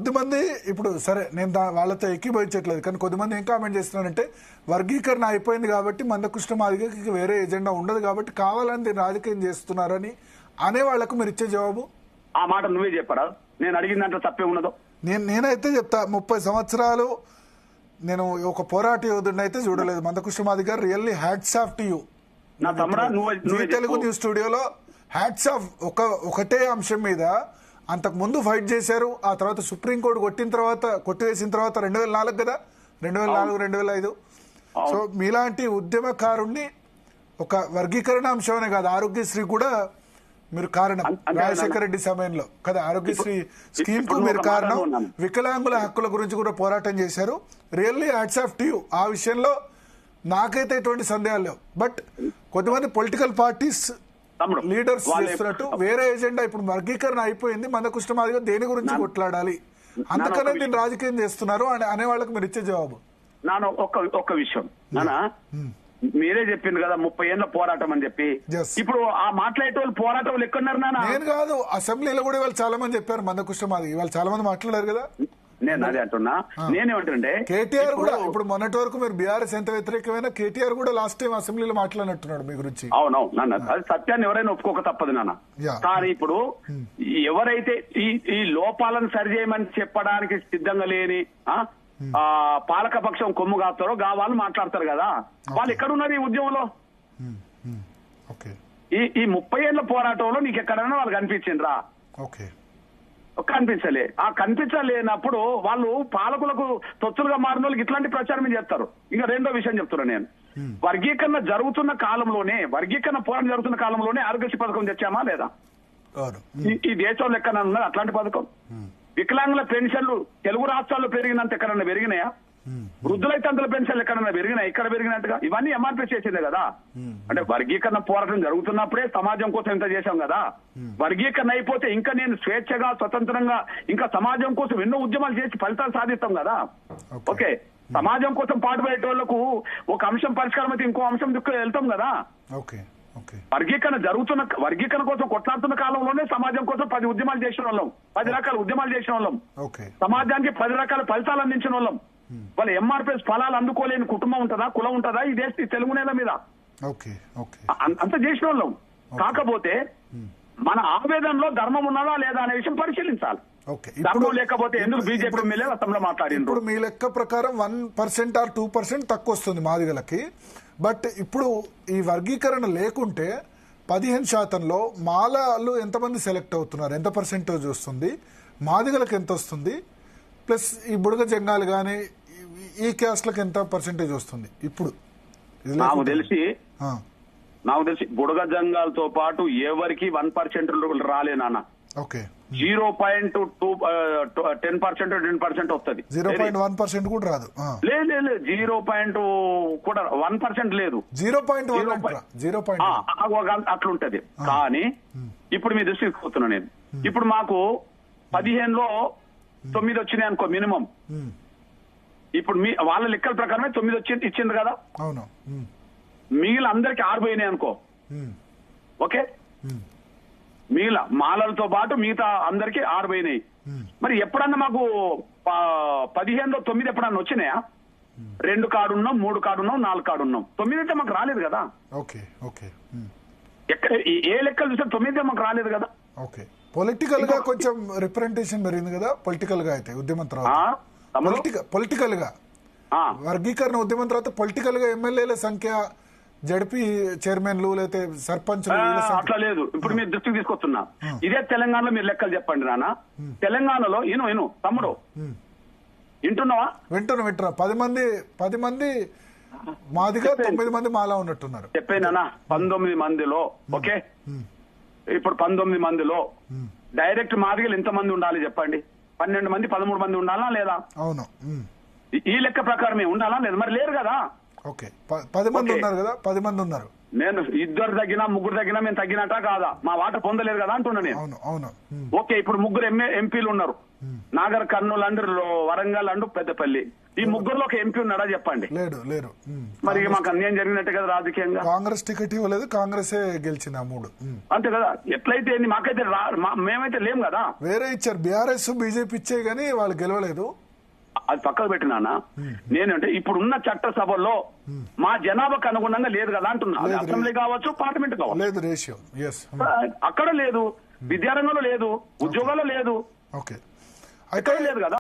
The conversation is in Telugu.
కొద్దిమంది ఇప్పుడు సరే నేను వాళ్ళతో ఎక్కిపోయించట్లేదు, కానీ కొద్దిమంది ఏం కామెంట్ చేస్తున్నారంటే వర్గీకరణ అయిపోయింది కాబట్టి మందకృష్ణ మాదిగకి వేరే ఎజెండా ఉండదు కాబట్టి కావాలని దీన్ని రాజకీయం చేస్తున్నారని అనే వాళ్లకు మీరు ఇచ్చే జవాబు? ఆ మాట నువ్వే చెప్పరా, నేను అడిగిన దాంట్లో తప్పే ఉన్నదో. నేనైతే చెప్తా, 30 సంవత్సరాలు నేను ఒక పోరాట యోధుడిని అయితే చూడలేదు. మందకృష్ణ మాదిగ గారు really hats off to you. నా తమ్ముడా నువ్వు తెలుగు న్యూస్ స్టూడియోలో హ్యాట్స్ ఆఫ్. ఒకటే అంశం మీద అంతకు ముందు ఫైట్ చేశారు, ఆ తర్వాత సుప్రీంకోర్టు కొట్టివేసిన తర్వాత 2004 కదా, 2004, 2005. సో మీలాంటి ఉద్యమకారుణ్ణి ఒక వర్గీకరణ అంశమనే కాదు, ఆరోగ్యశ్రీ కూడా మీరు కారణం. రాజశేఖర రెడ్డి సమయంలో కదా ఆరోగ్యశ్రీ స్కీమ్ కు మీరు కారణం. వికలాంగుల హక్కుల గురించి కూడా పోరాటం చేశారు. Really hats off to you. ఆ విషయంలో నాకైతే ఎటువంటి సందేహాలు లేవు. బట్ కొంతమంది పొలిటికల్ పార్టీస్ లీడర్స్ చేస్తున్నట్టు వేరే ఎజెండా, ఇప్పుడు వర్గీకరణ అయిపోయింది, మందకృష్ణ మాదిగ దేని గురించి కొట్లాడాలి, అందుకనే దీన్ని రాజకీయం చేస్తున్నారు అనే వాళ్ళకి మీరు ఇచ్చే జవాబు? నాన్న ఒక్క విషయం నాన్న, మీరే చెప్పింది కదా 30 ఏళ్ళ పోరాటం అని చెప్పి. ఇప్పుడు ఆ మాట్లాడేటోళ్ళు పోరాటం ఎక్కడున్నారు నాన్న? నేను కాదు, అసెంబ్లీలో కూడా వాళ్ళు చాలా మంది చెప్పారు మందకృష్ణ మాదిగ, వాళ్ళు చాలా మంది మాట్లాడారు కదా. నేను అదే అంటున్నా. నేనేమంటుండే కేటీఆర్ కూడా ఇప్పుడు మొన్నటి వరకు మీరు బీఆర్ఎస్ ఎంత వ్యతిరేకమైన కేటీఆర్ కూడా లాస్ట్ టైం అసెంబ్లీలో మాట్లాడినట్టున్నాడు మీ గురించి. అవునవును నాన్న, అది సత్యాన్ని ఎవరైనా ఒప్పుకోక తప్పదు నాన్న. కానీ ఇప్పుడు ఎవరైతే ఈ లోపాలను సరిచేయమని చెప్పడానికి సిద్ధంగా లేని పాలకపక్షం కొమ్ము కాస్తారో వాళ్ళు మాట్లాడతారు కదా, వాళ్ళు ఎక్కడున్నారు ఈ ఉద్యమంలో? ఈ 30 ఏళ్ల పోరాటంలో నీకు ఎక్కడైనా వాళ్ళు కనిపించిండ్రా? కనిపించలే. ఆ కనిపించలేనప్పుడు వాళ్ళు పాలకులకు తొత్తులుగా మారిన వాళ్ళకి ఇట్లాంటి ప్రచారం చేస్తారు. ఇంకా రెండో విషయం చెప్తున్నా నేను, వర్గీకరణ జరుగుతున్న కాలంలోనే, వర్గీకరణ పోరాటం జరుగుతున్న కాలంలోనే ఆరోగ్యశ్రీ పథకం తెచ్చామా లేదా? ఈ దేశంలో ఎక్కడన్నా ఉన్నది అట్లాంటి పథకం? వికలాంగుల పెన్షన్లు తెలుగు రాష్ట్రాల్లో పెరిగినంత ఎక్కడన్నా పెరిగినాయా? వృద్ధులైతంతుల పెన్షన్లు ఎక్కడన్నా పెరిగినాయి? ఇక్కడ పెరిగినట్టుగా ఇవన్నీ ఎంఆర్పీ చేసిందే కదా. అంటే వర్గీకరణ పోరాటం జరుగుతున్నప్పుడే సమాజం కోసం ఇంత చేశాం కదా. వర్గీకరణ అయిపోతే ఇంకా నేను స్వేచ్ఛగా స్వతంత్రంగా ఇంకా సమాజం కోసం ఎన్నో ఉద్యమాలు చేసి ఫలితాలు సాధిస్తాం కదా. ఓకే, సమాజం కోసం పాటుపడేటోళ్లకు ఒక అంశం పరిష్కారం అయితే ఇంకో అంశం దిక్కు వెళ్తాం కదా. వర్గీకరణ కోసం కొట్లాడుతున్న కాలంలోనే సమాజం కోసం 10 ఉద్యమాలు చేసిన వాళ్ళం, 10 రకాల ఉద్యమాలు చేసిన వాళ్ళం, సమాజానికి 10 రకాల ఫలితాలు అందించిన వాళ్ళం. వాళ్ళ ఎంఆర్పీఎస్ ఫలాలు అందుకోలేని కుటుంబం ఉంటుందా, కులం ఉంటుందా ఈ దేశ తెలుగు నేల మీద? అంత చేసిన వాళ్ళం. కాకపోతే మన ఆవేదనలో ధర్మం ఉన్నదా లేదా అనే విషయం పరిశీలించాలి. ధర్మం లేకపోతే ఎందుకు బీజేపీ ఎమ్మెల్యే అసెంబ్లీలో మాట్లాడింది? ఇప్పుడు మీ లెక్క ప్రకారం 1% or 2% తక్కువ వస్తుంది మాదిగలకి. బట్ ఇప్పుడు ఈ వర్గీకరణ లేకుంటే 15%లో మాలలు ఎంతమంది సెలెక్ట్ అవుతున్నారు, ఎంత పర్సెంటేజ్ వస్తుంది, మాదిగలకు ఎంత వస్తుంది, ప్లస్ ఈ బుడగ జంగాలు కానీ ఈ క్యాస్ట్లకు ఎంత పర్సెంటేజ్ వస్తుంది? ఇప్పుడు నాకు తెలిసి బుడగ జంగాలతో పాటు ఎవరికి 1% రాలేనా? 0.2 10% వస్తుంది. 0.1% కూడా రాదు. లేదు 0. కూడా 1% లేదు. 0.1 అట్లుంటది. కానీ ఇప్పుడు మీ దృష్టికి పోతున్నా నేను, ఇప్పుడు మాకు 15లో 9 వచ్చినాయి అనుకో మినిమం. ఇప్పుడు వాళ్ళ లెక్కల ప్రకారమే 9 ఇచ్చింది కదా. అవును. మిగిలిన అందరికి 6 పోయినాయి అనుకో. ఓకే, మిగిలిన మాలలతో పాటు మిగతా అందరికి 6 పోయినాయి. మరి ఎప్పుడన్నా మాకు 15లో 9 ఎప్పుడన్నా వచ్చినాయా? 2 కాడున్నాం, 3 కాడున్నాం, 4 కాడున్నాం. 9 అంటే మాకు రాలేదు కదా. ఏ లెక్కలు చూస్తే 9 మాకు రాలేదు కదా. పొలిటికల్ గా కొంచెం రిప్రజెంటేషన్ పెరిగింది కదా పొలిటికల్ గా. అయితే ఉద్యమం తర్వాత పొలిటికల్ గా వర్గీకరణ ఉద్యమం తర్వాత పొలిటికల్ గా ఎమ్మెల్యేల సంఖ్య, జడ్పీ చైర్మన్లు లేకపోతే సర్పంచ్లు అట్లా లేదు. ఇప్పుడు మీరు దృష్టికి తీసుకొస్తున్నా, ఇదే తెలంగాణలో మీరు లెక్కలు చెప్పండి నాన్న. తెలంగాణలో ఇను తమ్ముడు వింటున్నావా? వింటున్నా. 10 మంది మాదిగా 9 మంది మాలా ఉన్నట్టున్నారు. చెప్పేనా 19 మందిలో. ఓకే, ఇప్పుడు 19 మందిలో డైరెక్ట్ మాదిగలు ఎంత మంది ఉండాలి చెప్పండి? 12 మంది 13 మంది ఉండాలా లేదా? అవును. ఈ లెక్క ప్రకారమే ఉండాలా లేదా? మరి లేరు కదా. 10 మంది ఉన్నారు కదా. 10 మంది ఉన్నారు. నేను 2 తగ్గినా 3 తగ్గినా మేము తగ్గినట్టా కాదా? మా వాట పొందలేదు కదా అంటున్నా నేను. అవును. ఓకే, ఇప్పుడు 3 ఎంపీలు ఉన్నారు, నాగర్ కర్నూలు అండ్ వరంగల్ అండ్ పెద్దపల్లి ఈ ముగ్గురులో ఒక ఎంపీ ఉన్నాడా చెప్పండి. లేరు. మరి మాకు అన్యాయం జరిగినట్టే కదా రాజకీయంగా. కాంగ్రెస్ టికెట్ ఇవ్వలేదు, కాంగ్రెసే గెలిచింది ఆ 3. అంతే కదా. ఎట్లయితే మాకైతే మేమైతే లేం కదా. వేరే ఇచ్చారు, బీఆర్ఎస్ బీజేపీ ఇచ్చే గానీ వాళ్ళు గెలవలేదు. అది పక్కకు పెట్టినానా నేనంటే ఇప్పుడున్న చట్టసభలో మా జనాభాకు అనుగుణంగా లేదు కదా అంటున్నా. అది అసెంబ్లీ కావచ్చు, పార్లమెంట్ కావచ్చు, లేదు రేషియో. అక్కడ లేదు, విద్యారంగంలో లేదు, ఉద్యోగాల్లో లేదు, ఓకే అయితే లేదు కదా.